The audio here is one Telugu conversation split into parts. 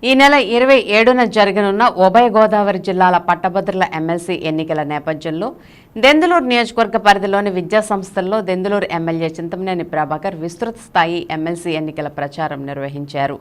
ఈ నెల 27న జరగనున్న ఉభయ గోదావరి జిల్లాల పట్టభద్రుల ఎమ్మెల్సీ ఎన్నికల నేపథ్యంలో దెందులూరు నియోజకవర్గ పరిధిలోని విద్యా సంస్థల్లో దెందులూరు ఎమ్మెల్యే చింతమనేని ప్రభాకర్ విస్తృత స్థాయి ఎమ్మెల్సీ ఎన్నికల ప్రచారం నిర్వహించారు.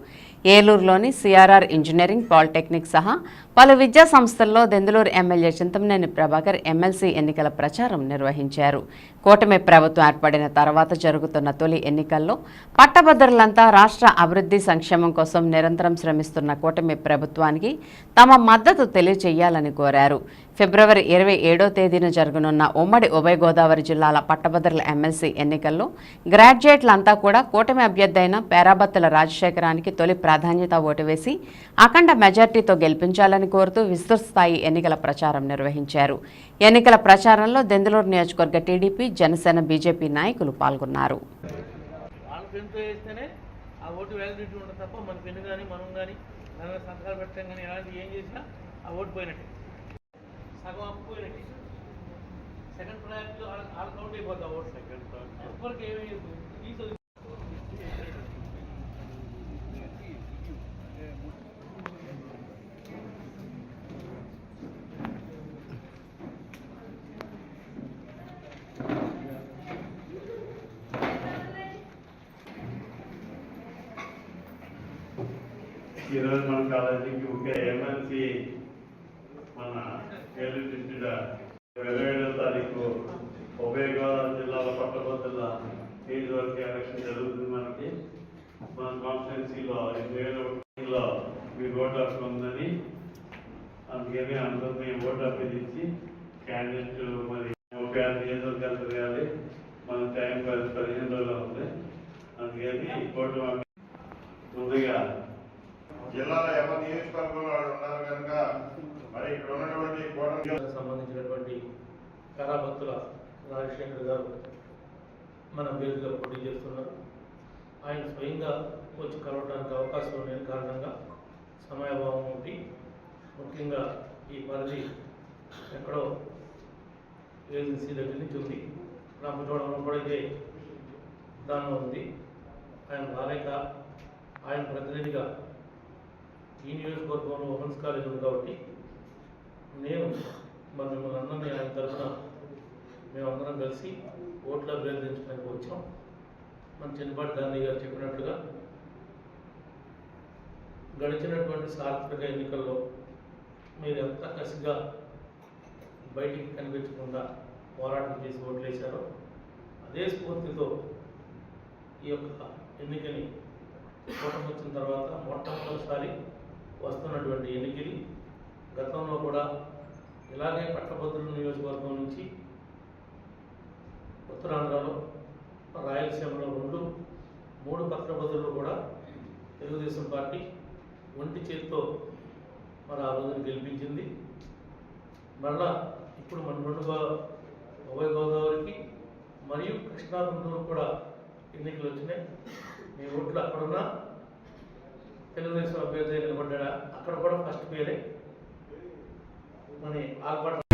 ఏలూరులోని సిఆర్ఆర్ ఇంజనీరింగ్, పాలిటెక్నిక్ సహా పలు విద్యా సంస్థల్లో దెందులూరు ఎమ్మెల్యే చింతమనేని ప్రభాకర్ ఎమ్మెల్సీ ఎన్నికల ప్రచారం నిర్వహించారు. కూటమి ప్రభుత్వం ఏర్పడిన తర్వాత జరుగుతున్న తొలి ఎన్నికల్లో పట్టభద్రులంతా రాష్ట్ర అభివృద్ధి సంక్షేమం కోసం నిరంతరం శ్రమిస్తున్న కూటమి ప్రభుత్వానికి తమ మద్దతు తెలియజేయాలని కోరారు. ఫిబ్రవరి 27వ తేదీన జరగనున్న ఉమ్మడి ఉభయ గోదావరి జిల్లాల పట్టభద్రుల ఎమ్మెల్సీ ఎన్నికల్లో గ్రాడ్యుయేట్లంతా కూడా కూటమి అభ్యర్థి అయిన పేరాబత్తుల రాజశేఖరానికి తొలి ప్రాధాన్యత ఓటు వేసి అఖండ మెజార్టీతో గెలిపించాలని కోరుతూ విస్తృత స్థాయి ఎన్నికల ప్రచారం నిర్వహించారు. ఎన్నికల ప్రచారంలో దెందులూరు నియోజకవర్గ టీడీపీ, జనసేన, బీజేపీ నాయకులు పాల్గొన్నారు. సగం అప్పుకోయినట్టు సెకండ్ ప్రయారిటీ ఆల్ కౌంట్ అయిపోద్ది ఆ ఓటు. సెకండ్ ఎవరికి ఏమి ఈరోజు మన కాలేజీకి ఒక ఎమ్మెల్సీ మన ఏలూరు డిస్ట్రిక్ట్ 27వ తారీఖు ఉభయ గోదావరి జిల్లాలో పట్టభద్రుల నియోజకవర్గ ఎలక్షన్ జరుగుతుంది. మన కాన్స్టిట్యున్సీలో 2021లో మీ ఓటు హక్కు ఉందని, అందుకని అందరినీ ఓటు హక్కు ఇచ్చి క్యాండిడేట్ మరి 36 నియోజకవర్గాలు తిరగాలి. మన టైం 15 రోజులు ఉంది. అందుకని ఓటు ముందుగా జిల్లాలో ఎవరి నియోజకవర్గంలో వాళ్ళు ఉన్నారు కనుక మరి ఇక్కడ ఉన్నటువంటి కూటమికి సంబంధించినటువంటి పేరాబత్తుల రాజశేఖర్ గారు మన అభ్యర్థిగా పోటీ చేస్తున్నారు. ఆయన స్వయంగా వచ్చి కలవడానికి అవకాశం లేని కారణంగా సమయాభావం ఉండి, ముఖ్యంగా ఈ పరిధి ఎక్కడో ఏజెన్సీ దగ్గర నుంచి ఉంది, రామచోడవరం కూడా ఇదే దానిలో ఉంది. ఆయన రాలేక ఆయన ప్రతినిధిగా ఈ నియోజకవర్గంలో ఉమెన్స్ కాలేజ్ ఉంది కాబట్టి నేను మరి మిమ్మల్ని అందరినీ ఆయన తరఫున మేమందరం కలిసి ఓట్లు అభ్యర్థించడానికి వచ్చాం. మన చిన్నపాటి గాంధీ గారు చెప్పినట్లుగా గడిచినటువంటి సార్వత్రిక ఎన్నికల్లో మీరు ఎంత కసిగా బయటికి కనిపించకుండా పోరాటం చేసి ఓట్లు వేశారో అదే స్ఫూర్తితో ఈ యొక్క ఎన్నికని కూటమి వచ్చిన తర్వాత మొట్టమొదటిసారి వస్తున్నటువంటి ఎన్నికలు. గతంలో కూడా ఇలాగే పట్టభద్రుల నియోజకవర్గం నుంచి ఉత్తరాంధ్రలో, రాయలసీమలో 3 పట్టభద్రులు కూడా తెలుగుదేశం పార్టీ ఒంటి చేతితో మరి ఆ రోజున గెలిపించింది. మళ్ళా ఇప్పుడు మన 2 ఉభయ గోదావరికి మరియు కృష్ణా, గుంటూరు కూడా ఎన్నికలు వచ్చినాయి. మీ ఓట్లు అక్కడున్నా తెలుగుదేశం అభ్యర్థి నిలబడ్డా అక్కడ కూడా ఫస్ట్ పేరే మన ఆల్పాటి